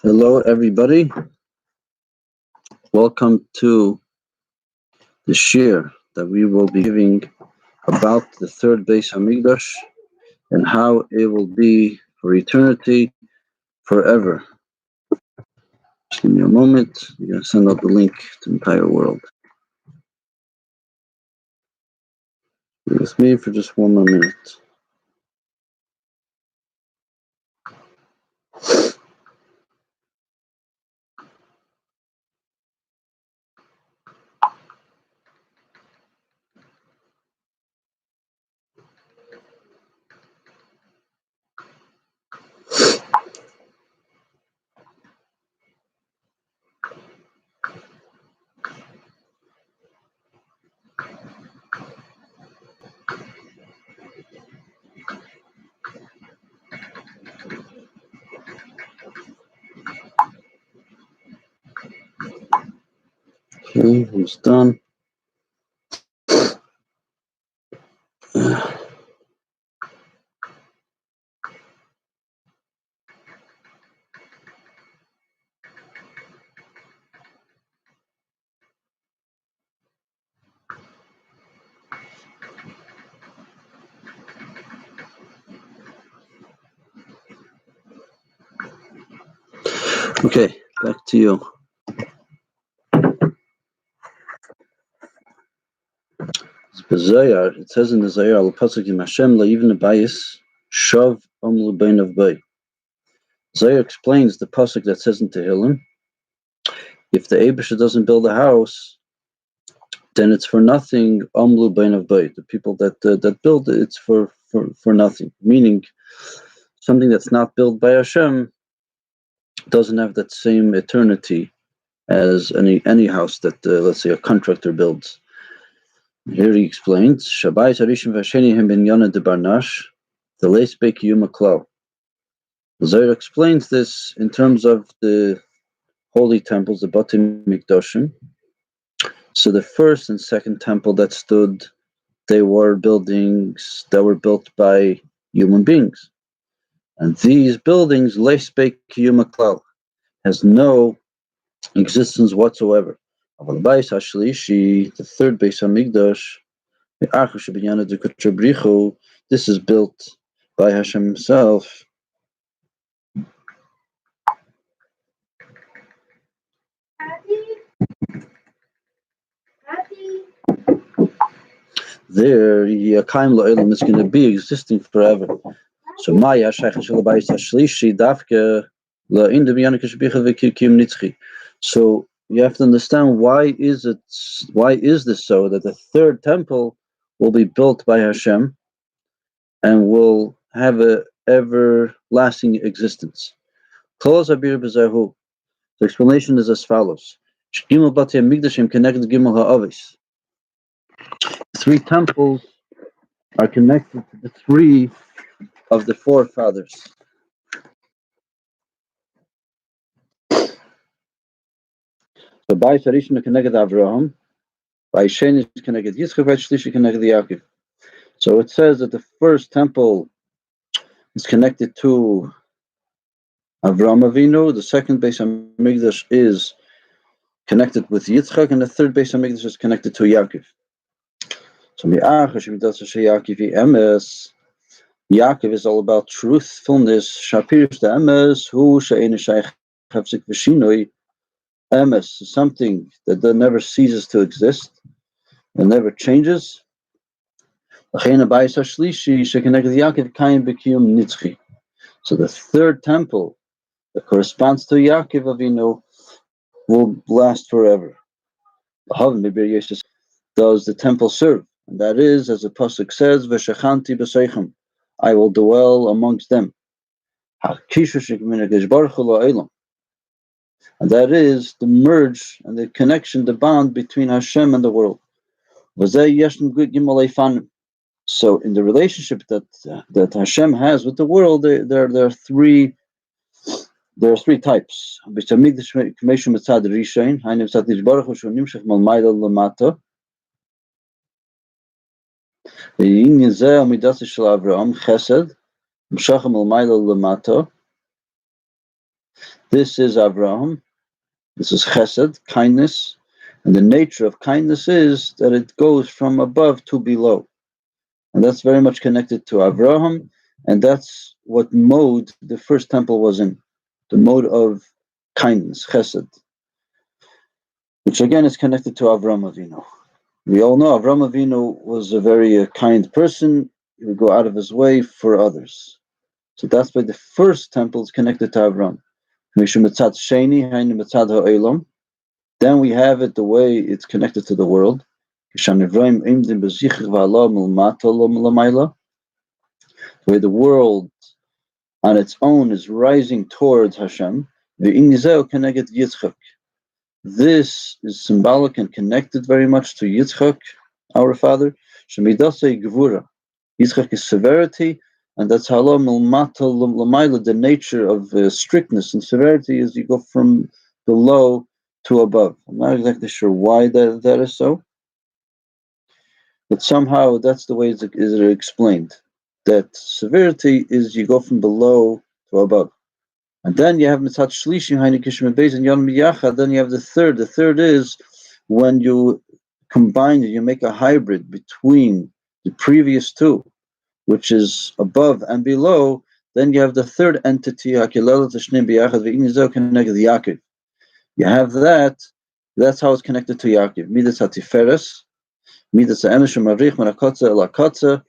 Hello, everybody. Welcome to the shir that we will be giving about the third Beis Hamikdash and how it will be for eternity, forever. Just give me a moment. I'm going to send out the link to the entire world. Be with me for just one more minute. Okay, almost done. Okay, back to you. It says in the Zayar, Al Pasuk in Hashem La'ivin Abayis Shav Lebein of Bay. Zayar explains the pasuk that says in Tehillim, if the Eibusha doesn't build a house, then it's for nothing. Amlu Bein of Bay, the people that build it, it's for nothing. Meaning, something that's not built by Hashem doesn't have that same eternity as any house that let's say a contractor builds. Here he explains, Shabai Sarishim Vasheni Hem Ben Yana de Barnash, the Leis Beik Yuma Klau. Zohar explains this in terms of the holy temples, the Batim Mikdoshim. So the first and second temple that stood, they were buildings that were built by human beings. And these buildings, Leis Beik Yuma Klau, has no existence whatsoever. Aval Bayis HaShlishi, the third Beis Hamikdash, the Archa Shebinyana de Kutrabrichu, this is built by Hashem himself. There, Yakaim La'elam is going to be existing forever. So Maya Shaycha Shel Bayis HaShlishi Dafke La'in de Binyana Keshbicha V'Kim Nitzchi. So you have to understand why is this so that the third temple will be built by Hashem and will have a everlasting existence. The explanation is as follows. Three temples are connected to the three of the forefathers. So by Sarishim connected Avraham, by Shen is connected Yitzchak, by Shlishi connected Yaakov. So it says that the first temple is connected to Avraham Avinu, the second Beis Hamikdash is connected with Yitzchak, and the third Beis Hamikdash is connected to Yaakov. So Yaakov is all about truthfulness. Shapir the emes hu she'ein shaykh hafzik v'shinoi. Emes is something that never ceases to exist and never changes. So the third temple that corresponds to Yaakov Avinu will last forever. Does the temple serve? And that is, as the pasuk says, "V'shachanti b'seichem," I will dwell amongst them. And that is the merge and the connection, the bond between Hashem and the world. So in the relationship that Hashem has with the world, there are three types. This is Avraham. This is Chesed, kindness. And the nature of kindness is that it goes from above to below. And that's very much connected to Avraham. And that's what mode the first temple was in. The mode of kindness, Chesed. Which again is connected to Avraham Avinu. We all know Avraham Avinu was a very kind person. He would go out of his way for others. So that's why the first temple is connected to Avraham. Then we have it the way it's connected to the world. Where the world on its own is rising towards Hashem. This is symbolic and connected very much to Yitzchak, our father. Yitzchak is severity, and that's the nature of strictness and severity is you go from below to above. I'm not exactly sure why that is so, but somehow that's the way it's explained. That severity is you go from below to above. And then you have Mitzat Shlishi, Hainu Kishim Beis, and Yom Miyachad. Then you have the third. The third is when you combine it, you make a hybrid between the previous two, which is above and below. Then you have the third entity, you have that. That's how it's connected to Yaakov. Midas Hatiferes, Midas Ha'emesh Mavrich Menakotza Elakotza,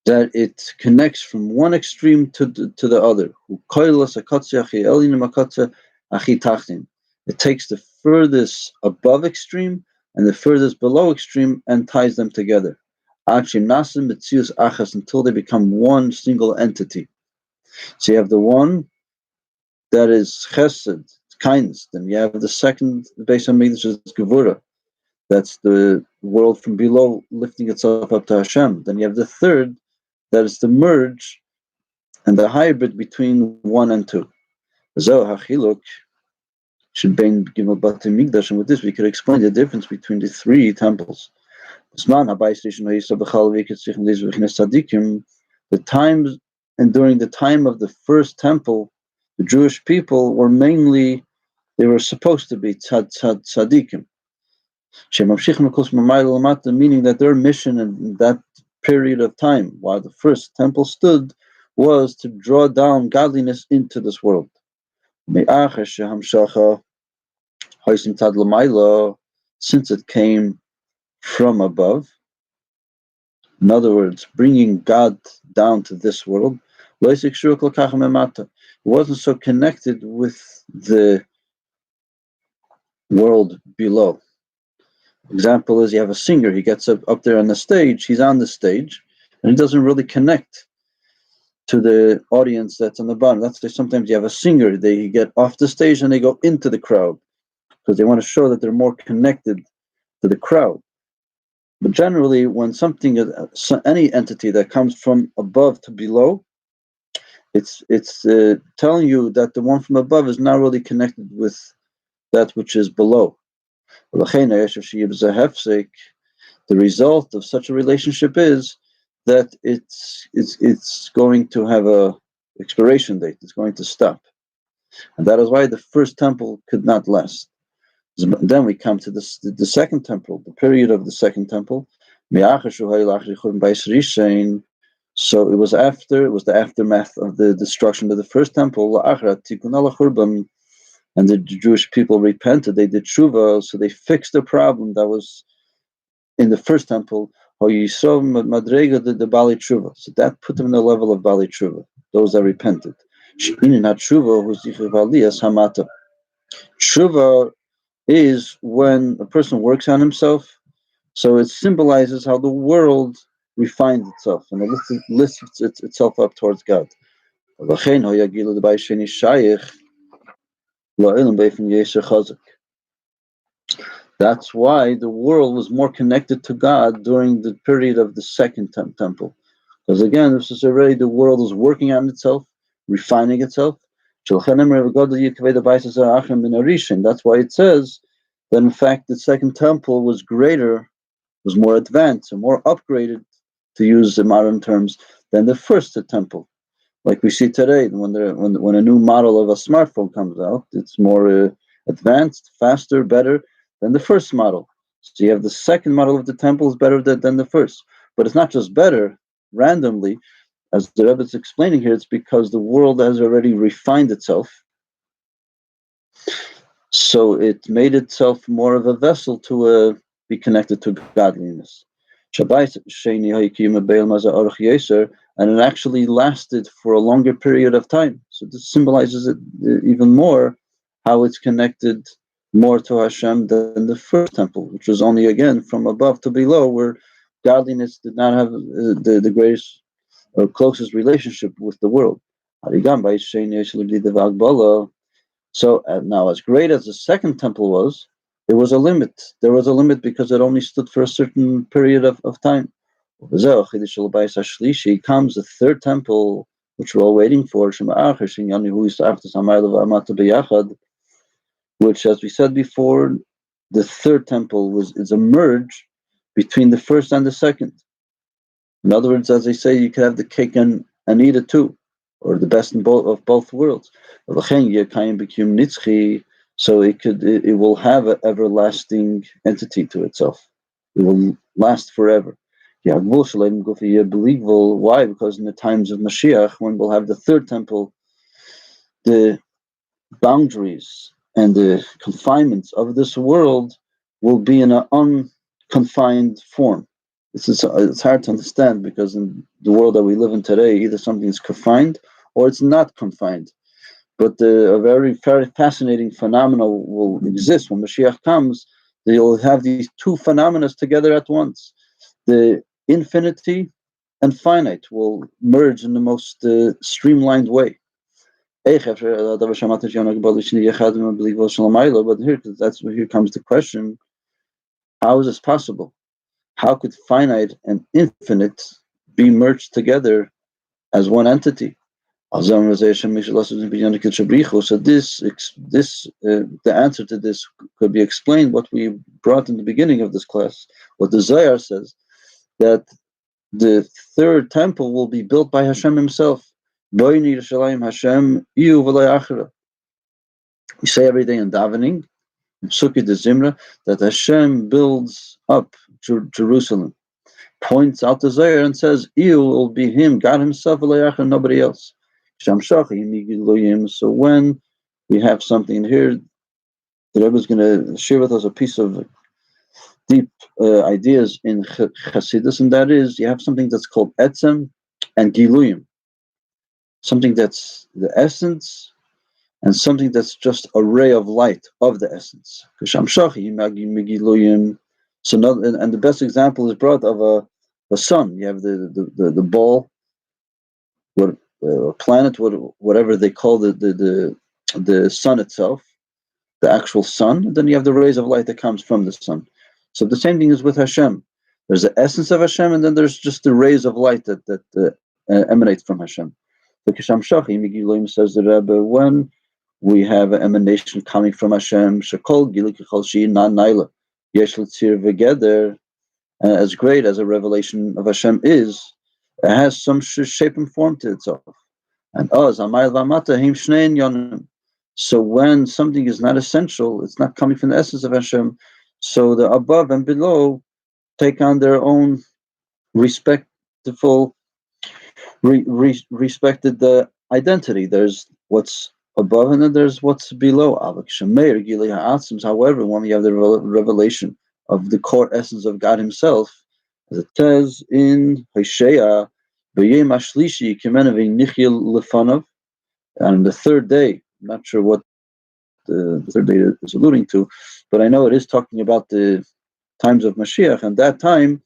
that it connects from one extreme to the other. It takes the furthest above extreme and the furthest below extreme and ties them together until they become one single entity. So you have the one that is chesed, kindness. Then you have the second based on Midrash is Gevura. That's the world from below lifting itself up to Hashem. Then you have the third, that is the merge and the hybrid between 1 and 2. Should be given Bati Migdash, and with this we could explain the difference between the 3 temples. The times and during the time of the first temple, the Jewish people were mainly, they were supposed to be tzaddikim. Meaning that their mission in that period of time, while the first temple stood, was to draw down godliness into this world. Since it came from above, in other words, bringing God down to this world, it wasn't so connected with the world below. Example is you have a singer, he gets up there on the stage, he's on the stage, and he doesn't really connect to the audience that's on the bottom. That's why sometimes you have a singer, they get off the stage and they go into the crowd because they want to show that they're more connected to the crowd. But generally, when something, any entity that comes from above to below, it's telling you that the one from above is not really connected with that which is below. The result of such a relationship is that it's going to have a expiration date. It's going to stop, and that is why the first temple could not last. Then we come to the second temple, the period of the second temple. So it was the aftermath of the destruction of the first temple. And the Jewish people repented, they did tshuva, so they fixed the problem that was in the first temple. So that put them in the level of Bali Tshuva, those that repented. Tshuva is when a person works on himself, so it symbolizes how the world refines itself and it lifts itself up towards God. That's why the world was more connected to God during the period of the second temple. Because again, this is already the world is working on itself, refining itself. That's why it says that in fact the second temple was greater, was more advanced and more upgraded, to use the modern terms, than the first temple. Like we see today, when a new model of a smartphone comes out, it's more advanced, faster, better than the first model. So you have the second model of the temple is better than the first. But it's not just better randomly, as the Rebbe is explaining here. It's because the world has already refined itself, so it made itself more of a vessel to be connected to godliness. And it actually lasted for a longer period of time. So this symbolizes it even more, how it's connected more to Hashem than the first temple, which was only again from above to below, where godliness did not have the greatest or closest relationship with the world. So now, as great as the second temple was, there was a limit. There was a limit because it only stood for a certain period of time. Comes the third temple, which we're all waiting for, which, as we said before, the third temple is a merge between the first and the second. In other words, as they say, you could have the cake and eat it too, or the best of both worlds. So it will have an everlasting entity to itself. It will last forever. Why? Because in the times of Mashiach, when we'll have the third temple, the boundaries and the confinements of this world will be in an unconfined form. It's hard to understand, because in the world that we live in today, either something is confined or it's not confined. But a very, very fascinating phenomenon will exist when Mashiach comes. You'll have these two phenomena together at once. The infinity and finite will merge in the most streamlined way. But here comes the question: how is this possible? How could finite and infinite be merged together as one entity? So the answer to this could be explained what we brought in the beginning of this class, what the Zohar says, that the third temple will be built by Hashem himself. We say every day in davening, in Sukkot de Zimra, that Hashem builds up Jerusalem, points out the Zohar and says, will be him, God himself, and nobody else. So when we have something here, the Rebbe is going to share with us a piece of deep ideas in Chassidus, and that is, you have something that's called Etzem and Giluyim, something that's the essence and something that's just a ray of light of the essence. So and the best example is brought of a sun. You have the ball, planet, whatever they call the sun itself, the actual sun, and then you have the rays of light that comes from the sun. So the same thing is with Hashem. There's the essence of Hashem, and then there's just the rays of light that emanate from Hashem. So Kisham Shachi Migiloim says the Rebbe, when we have an emanation coming from Hashem, Shekol Gilik Chol Shi Nan Naila Yesh L'Tzir V'Geder, as great as a revelation of Hashem is, it has some shape and form to itself. And so when something is not essential, it's not coming from the essence of Hashem, so the above and below take on their own respectful, respected identity. There's what's above and then there's what's below. However, when we have the revelation of the core essence of God himself, as it says in Hosea, and on the third day, I'm not sure what the third day is alluding to, but I know it is talking about the times of Mashiach, and that time,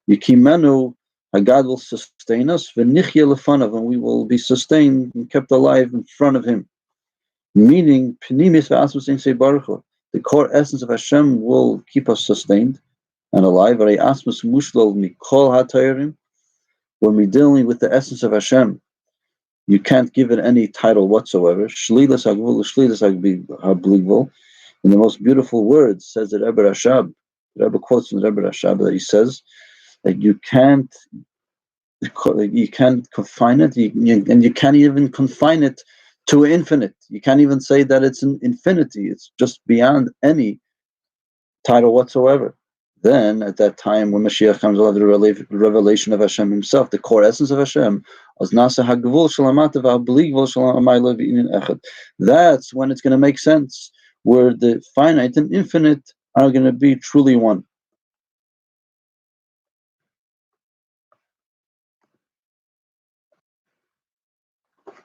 Yikimenu, God will sustain us, and we will be sustained and kept alive in front of him. Meaning, the core essence of Hashem will keep us sustained and alive. When we're dealing with the essence of Hashem, you can't give it any title whatsoever. In the most beautiful words, says the Rebbe Rashab. The Rebbe quotes from the Rebbe Rashab that he says that you can't You can't confine it, and you can't even confine it to infinite. You can't even say that it's an infinity. It's just beyond any title whatsoever. Then, at that time, when Mashiach comes, we'll have the revelation of Hashem Himself, the core essence of Hashem. That's when it's going to make sense, where the finite and infinite are going to be truly one.